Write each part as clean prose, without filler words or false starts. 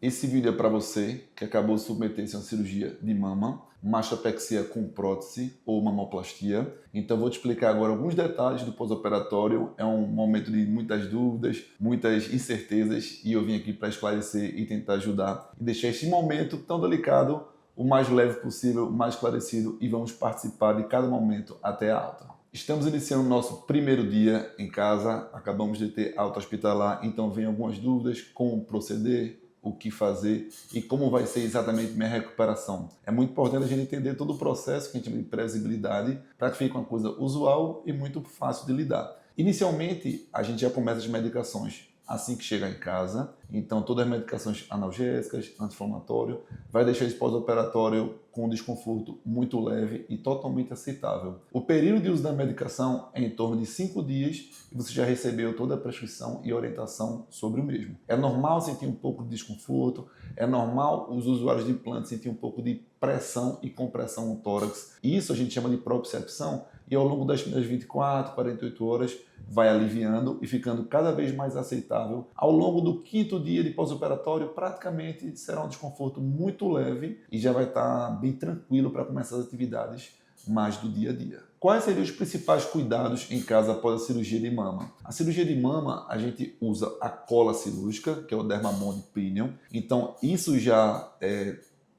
Esse vídeo é para você que acabou de submeter-se a uma cirurgia de mama, mastopexia com prótese ou mamoplastia. Então vou te explicar agora alguns detalhes do pós-operatório. É um momento de muitas dúvidas, muitas incertezas e eu vim aqui para esclarecer e tentar ajudar e deixar esse momento tão delicado o mais leve possível, o mais esclarecido e vamos participar de cada momento até a alta. Estamos iniciando o nosso primeiro dia em casa, acabamos de ter alta hospitalar, então vem algumas dúvidas, como proceder, o que fazer e como vai ser exatamente minha recuperação. É muito importante a gente entender todo o processo que a gente chama de previsibilidade para que fique uma coisa usual e muito fácil de lidar. Inicialmente, a gente já começa as medicações assim que chegar em casa. Então, todas as medicações analgésicas, anti-inflamatório, vai deixar esse pós-operatório com um desconforto muito leve e totalmente aceitável. O período de uso da medicação é em torno de 5 dias e você já recebeu toda a prescrição e orientação sobre o mesmo. É normal sentir um pouco de desconforto, é normal os usuários de implante sentir um pouco de pressão e compressão no tórax. Isso a gente chama de propriocepção e ao longo das primeiras 24, 48 horas vai aliviando e ficando cada vez mais aceitável. Ao longo do quinto dia de pós-operatório, praticamente será um desconforto muito leve e já vai estar bem tranquilo para começar as atividades mais do dia a dia. Quais seriam os principais cuidados em casa após a cirurgia de mama? A cirurgia de mama, a gente usa a cola cirúrgica, que é o Dermablond Premium. Então, isso já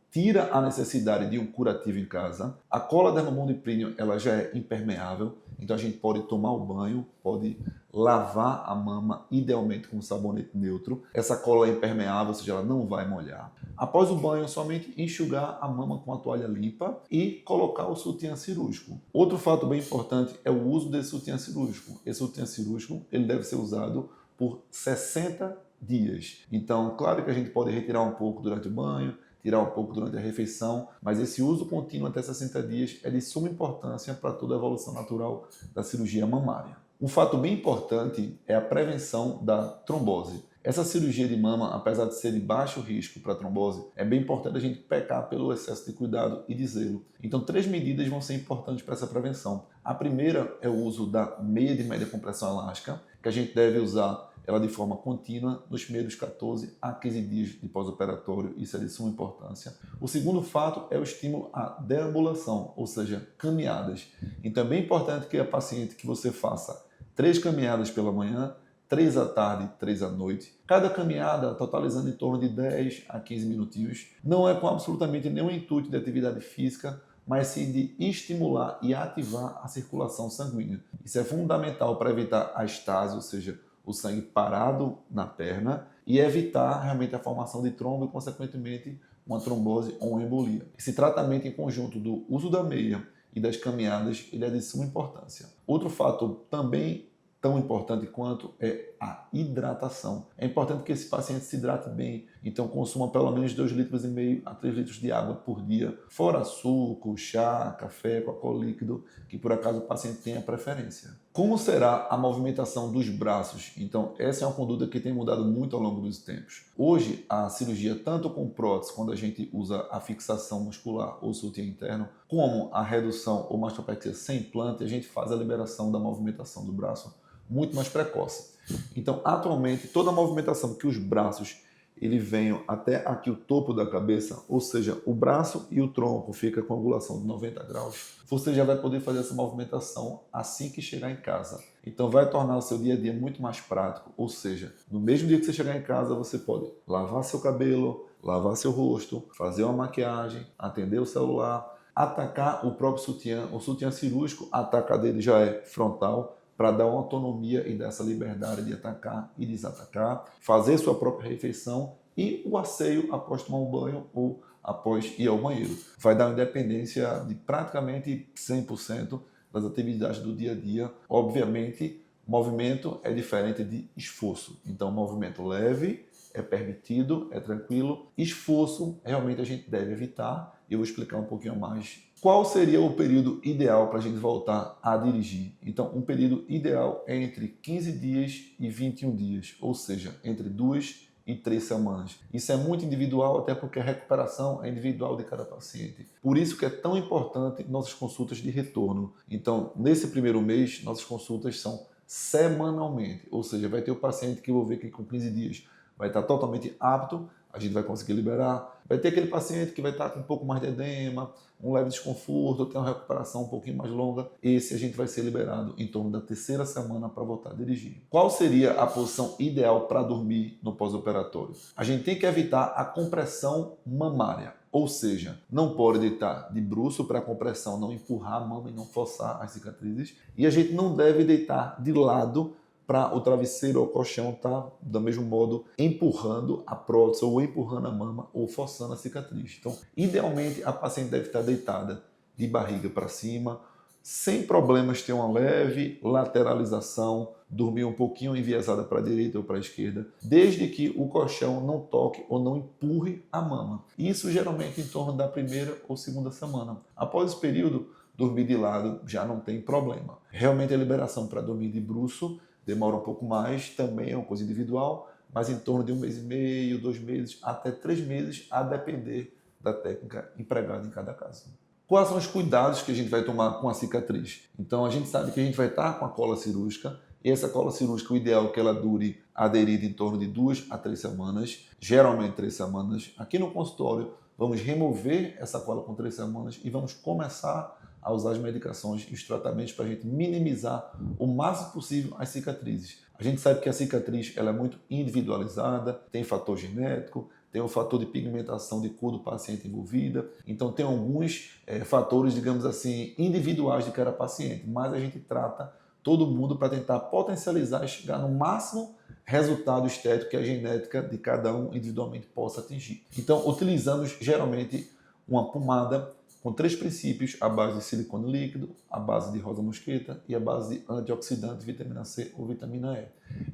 tira a necessidade de um curativo em casa. A cola Dermablond Premium ela já é impermeável, então a gente pode tomar o banho, pode lavar a mama, idealmente com sabonete neutro. Essa cola é impermeável, ou seja, ela não vai molhar. Após o banho, somente enxugar a mama com a toalha limpa e colocar o sutiã cirúrgico. Outro fato bem importante é o uso desse sutiã cirúrgico. Esse sutiã cirúrgico ele deve ser usado por 60 dias. Então, claro que a gente pode retirar um pouco durante o banho, tirar um pouco durante a refeição, mas esse uso contínuo até 60 dias é de suma importância para toda a evolução natural da cirurgia mamária. Um fato bem importante é a prevenção da trombose. Essa cirurgia de mama, apesar de ser de baixo risco para trombose, é bem importante a gente pecar pelo excesso de cuidado e de zelo. Então, 3 medidas vão ser importantes para essa prevenção. A primeira é o uso da meia de média compressão elástica, que a gente deve usar ela de forma contínua nos primeiros 14 a 15 dias de pós-operatório, isso é de suma importância. O segundo fato é o estímulo à deambulação, ou seja, caminhadas. Então é bem importante que a paciente que você faça 3 caminhadas pela manhã, 3 à tarde, 3 à noite. Cada caminhada totalizando em torno de 10 a 15 minutinhos. Não é com absolutamente nenhum intuito de atividade física, mas sim de estimular e ativar a circulação sanguínea. Isso é fundamental para evitar a estase, ou seja, o sangue parado na perna e evitar realmente a formação de trombo e, consequentemente, uma trombose ou uma embolia. Esse tratamento em conjunto do uso da meia e das caminhadas ele é de suma importância. Outro fato também tão importante quanto é a hidratação. É importante que esse paciente se hidrate bem, então consuma pelo menos 2,5 litros a 3 litros de água por dia, fora suco, chá, café, Coca-Cola líquido, que por acaso o paciente tenha preferência. Como será a movimentação dos braços? Então, essa é uma conduta que tem mudado muito ao longo dos tempos. Hoje, a cirurgia, tanto com prótese, quando a gente usa a fixação muscular ou sutiã interno, como a redução ou mastopexia sem implante, a gente faz a liberação da movimentação do braço muito mais precoce. Então, atualmente, toda a movimentação que os braços ele venham até aqui o topo da cabeça, ou seja, o braço e o tronco fica com angulação de 90 graus, você já vai poder fazer essa movimentação assim que chegar em casa. Então vai tornar o seu dia a dia muito mais prático, ou seja, no mesmo dia que você chegar em casa, você pode lavar seu cabelo, lavar seu rosto, fazer uma maquiagem, atender o celular, atacar o próprio sutiã. O sutiã cirúrgico, a ataca dele já é frontal, para dar uma autonomia e dar essa liberdade de atacar e desatacar, fazer sua própria refeição e o asseio após tomar um banho ou após ir ao banheiro. Vai dar uma independência de praticamente 100% das atividades do dia a dia. Obviamente, movimento é diferente de esforço. Então, movimento leve é permitido, é tranquilo. Esforço, realmente a gente deve evitar. Eu vou explicar um pouquinho mais. Qual seria o período ideal para a gente voltar a dirigir? Então, um período ideal é entre 15 dias e 21 dias, ou seja, entre 2 e 3 semanas. Isso é muito individual, até porque a recuperação é individual de cada paciente. Por isso que é tão importante nossas consultas de retorno. Então, nesse primeiro mês, nossas consultas são semanalmente, ou seja, vai ter o paciente que eu vou ver que com 15 dias vai estar totalmente apto a gente vai conseguir liberar. Vai ter aquele paciente que vai estar com um pouco mais de edema, um leve desconforto, ter uma recuperação um pouquinho mais longa. Esse a gente vai ser liberado em torno da terceira semana para voltar a dirigir. Qual seria a posição ideal para dormir no pós-operatório? A gente tem que evitar a compressão mamária. Ou seja, não pode deitar de bruço para a compressão não empurrar a mama e não forçar as cicatrizes. E a gente não deve deitar de lado para o travesseiro ou o colchão estar, do mesmo modo, empurrando a prótese ou empurrando a mama ou forçando a cicatriz. Então, idealmente, a paciente deve estar deitada de barriga para cima, sem problemas, ter uma leve lateralização, dormir um pouquinho enviesada para a direita ou para a esquerda, desde que o colchão não toque ou não empurre a mama. Isso geralmente em torno da primeira ou segunda semana. Após esse período, dormir de lado já não tem problema. Realmente a liberação para dormir de bruço demora um pouco mais, também é uma coisa individual, mas em torno de 1 mês e meio, 2 meses, até 3 meses, a depender da técnica empregada em cada caso. Quais são os cuidados que a gente vai tomar com a cicatriz? Então, a gente sabe que a gente vai estar com a cola cirúrgica, e essa cola cirúrgica, o ideal é que ela dure aderida em torno de 2 a 3 semanas, geralmente 3 semanas. Aqui no consultório, vamos remover essa cola com 3 semanas e vamos começar a usar as medicações e os tratamentos para a gente minimizar o máximo possível as cicatrizes. A gente sabe que a cicatriz ela é muito individualizada, tem fator genético, tem o fator de pigmentação de cor do paciente envolvida, então tem alguns fatores, digamos assim, individuais de cada paciente, mas a gente trata todo mundo para tentar potencializar e chegar no máximo resultado estético que a genética de cada um individualmente possa atingir. Então, utilizamos geralmente uma pomada com 3 princípios, a base de silicone líquido, a base de rosa mosqueta e a base de antioxidante, vitamina C ou vitamina E.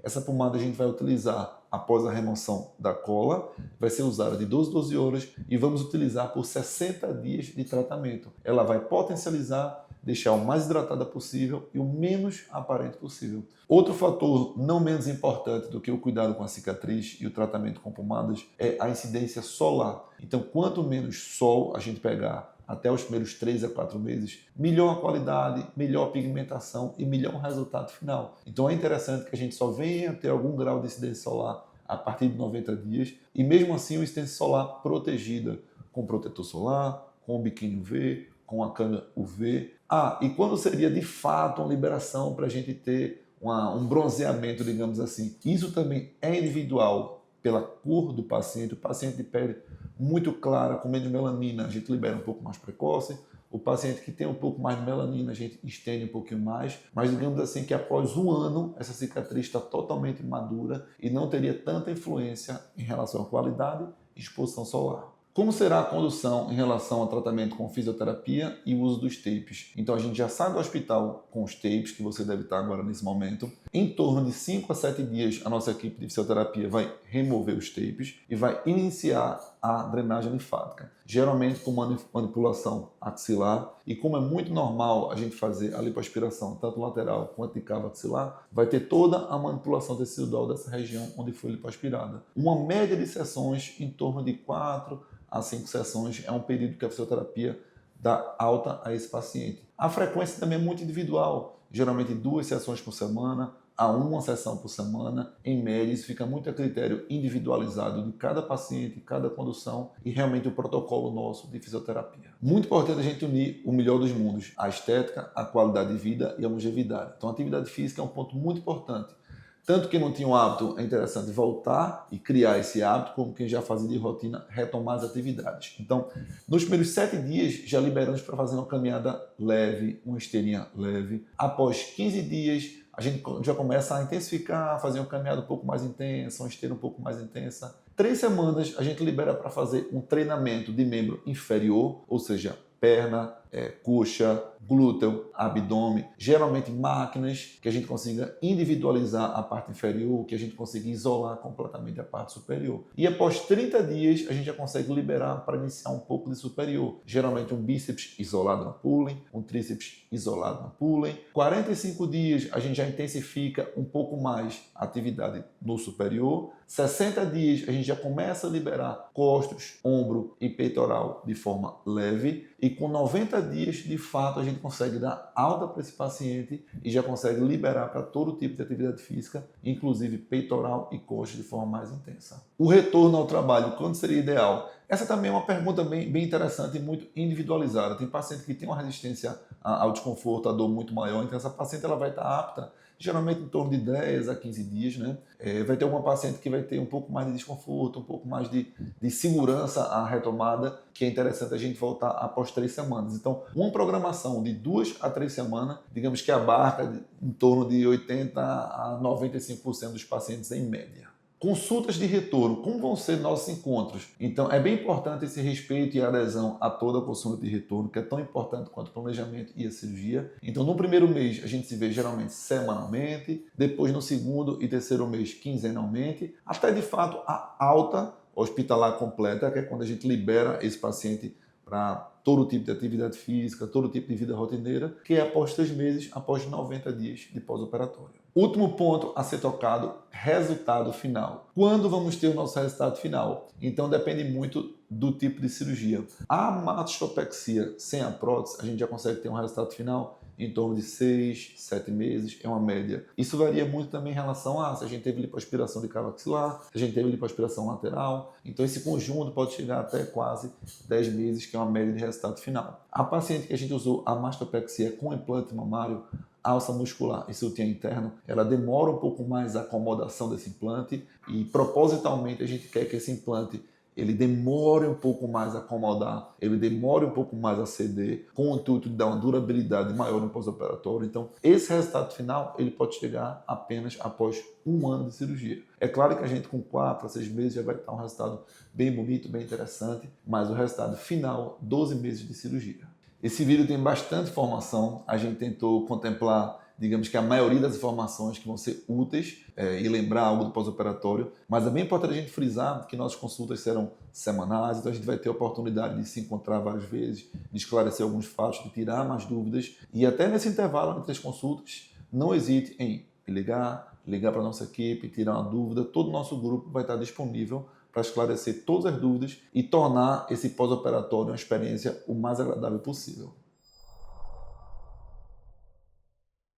Essa pomada a gente vai utilizar após a remoção da cola, vai ser usada de 12 horas e vamos utilizar por 60 dias de tratamento. Ela vai potencializar, deixar o mais hidratada possível e o menos aparente possível. Outro fator não menos importante do que o cuidado com a cicatriz e o tratamento com pomadas é a incidência solar. Então, quanto menos sol a gente pegar até os primeiros 3 a 4 meses, melhor a qualidade, melhor a pigmentação e melhor o resultado final. Então é interessante que a gente só venha ter algum grau de incidência solar a partir de 90 dias e mesmo assim uma incidência solar protegida com protetor solar, com o biquíni UV, com a câmera UV. E quando seria de fato uma liberação para a gente ter um bronzeamento, digamos assim. Isso também é individual pela cor do paciente. O paciente de pele muito clara, com menos melanina, a gente libera um pouco mais precoce. O paciente que tem um pouco mais de melanina, a gente estende um pouquinho mais. Mas digamos assim que após 1 ano, essa cicatriz está totalmente madura e não teria tanta influência em relação à qualidade e exposição solar. Como será a condução em relação ao tratamento com fisioterapia e o uso dos tapes? Então a gente já sai do hospital com os tapes, que você deve estar agora nesse momento. Em torno de 5 a 7 dias, a nossa equipe de fisioterapia vai remover os tapes e vai iniciar a drenagem linfática. Geralmente com manipulação axilar. E como é muito normal a gente fazer a lipoaspiração, tanto lateral quanto de cavo axilar, vai ter toda a manipulação tecidual dessa região onde foi lipoaspirada. Uma média de sessões em torno de 4 a 5 sessões é um período que a fisioterapia dá alta a esse paciente. A frequência também é muito individual, geralmente 2 sessões por semana a 1 sessão por semana. Em média, isso fica muito a critério individualizado de cada paciente, cada condução e realmente o protocolo nosso de fisioterapia. Muito importante a gente unir o melhor dos mundos, a estética, a qualidade de vida e a longevidade. Então a atividade física é um ponto muito importante. Tanto quem não tinha um hábito, é interessante voltar e criar esse hábito, como quem já fazia de rotina, retomar as atividades. Então, nos primeiros 7 dias, já liberamos para fazer uma caminhada leve, uma esteirinha leve. Após 15 dias, a gente já começa a intensificar, fazer uma caminhada um pouco mais intensa, uma esteira um pouco mais intensa. 3 semanas, a gente libera para fazer um treinamento de membro inferior, ou seja, perna, coxa, glúteo, abdômen, geralmente máquinas, que a gente consiga individualizar a parte inferior, que a gente consiga isolar completamente a parte superior. E após 30 dias, a gente já consegue liberar para iniciar um pouco de superior. Geralmente um bíceps isolado na pulling, um tríceps isolado na pulling. 45 dias, a gente já intensifica um pouco mais a atividade no superior. 60 dias, a gente já começa a liberar costas, ombro e peitoral de forma leve. E com 90 dias, de fato, a gente consegue dar alta para esse paciente e já consegue liberar para todo tipo de atividade física, inclusive peitoral e coxa, de forma mais intensa. O retorno ao trabalho, quando seria ideal? Essa também é uma pergunta bem interessante e muito individualizada. Tem paciente que tem uma resistência ao desconforto, à dor muito maior, então essa paciente ela vai estar apta geralmente em torno de 10 a 15 dias, né? Vai ter uma paciente que vai ter um pouco mais de desconforto, um pouco mais de segurança à retomada, que é interessante a gente voltar após 3 semanas. Então, uma programação de 2 a 3 semanas, digamos que abarca em torno de 80 a 95% dos pacientes em média. Consultas de retorno, como vão ser nossos encontros? Então, é bem importante esse respeito e adesão a toda a consulta de retorno, que é tão importante quanto o planejamento e a cirurgia. Então, no primeiro mês, a gente se vê geralmente semanalmente, depois no segundo e terceiro mês, quinzenalmente, até de fato a alta hospitalar completa, que é quando a gente libera esse paciente para todo tipo de atividade física, todo tipo de vida rotineira, que é após 3 meses, após 90 dias de pós-operatório. Último ponto a ser tocado, resultado final. Quando vamos ter o nosso resultado final? Então depende muito do tipo de cirurgia. A mastopexia sem a prótese, a gente já consegue ter um resultado final em torno de 6, 7 meses, é uma média. Isso varia muito também em relação a se a gente teve lipoaspiração de cavo axilar, se a gente teve lipoaspiração lateral. Então esse conjunto pode chegar até quase 10 meses, que é uma média de resultado final. A paciente que a gente usou a mastopexia com implante mamário, alça muscular e sutiã interno, ela demora um pouco mais a acomodação desse implante e propositalmente a gente quer que esse implante ele demore um pouco mais a acomodar, ele demore um pouco mais a ceder, com o intuito de dar uma durabilidade maior no pós-operatório. Então, esse resultado final, ele pode chegar apenas após 1 ano de cirurgia. É claro que a gente com 4 a 6 meses já vai ter um resultado bem bonito, bem interessante, mas o resultado final, 12 meses de cirurgia. Esse vídeo tem bastante informação, a gente tentou contemplar, digamos que a maioria das informações que vão ser úteis e lembrar algo do pós-operatório, mas é bem importante a gente frisar que nossas consultas serão semanais, então a gente vai ter a oportunidade de se encontrar várias vezes, de esclarecer alguns fatos, de tirar mais dúvidas e até nesse intervalo entre as consultas, não hesite em ligar para a nossa equipe, tirar uma dúvida, todo o nosso grupo vai estar disponível para esclarecer todas as dúvidas e tornar esse pós-operatório uma experiência o mais agradável possível.